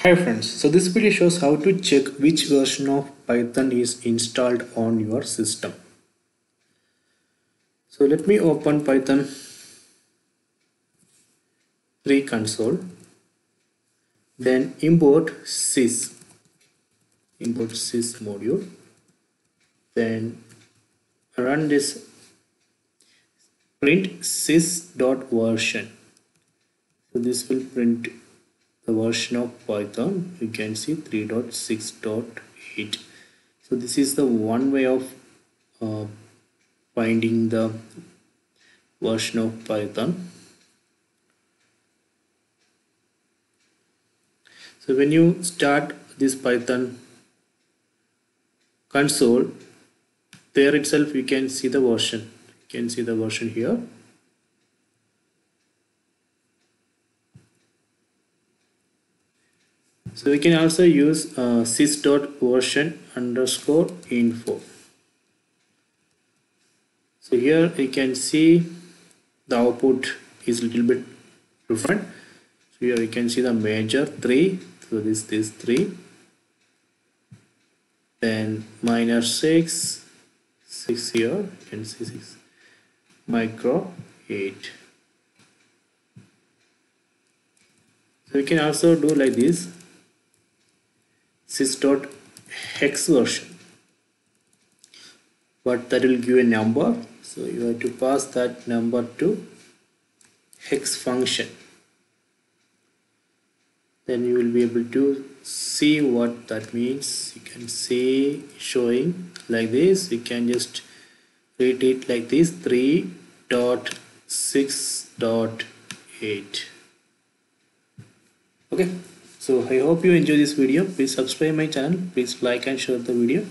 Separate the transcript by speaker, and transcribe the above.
Speaker 1: Hi friends, so this video shows how to check which version of Python is installed on your system. So let me open Python 3 console, then import sys module, then run this print sys.version. So this will print the version of Python. You can see 3.6.8. So this is the one way of finding the version of Python. So when you start this Python console, there itself you can see the version. You can see the version here. So we can also use sys.version_info. So here you can see the output is a little bit different. So here you can see the major 3. So this 3. Then minor 6 here. You can see 6. Micro 8. So you can also do like this. Sys.hex version, but that will give a number, so you have to pass that number to hex function. Then you will be able to see what that means. You can see showing like this. You can just read it like this: 3.6.8. okay. So I hope you enjoy this video. Please subscribe my channel. Please like and share the video.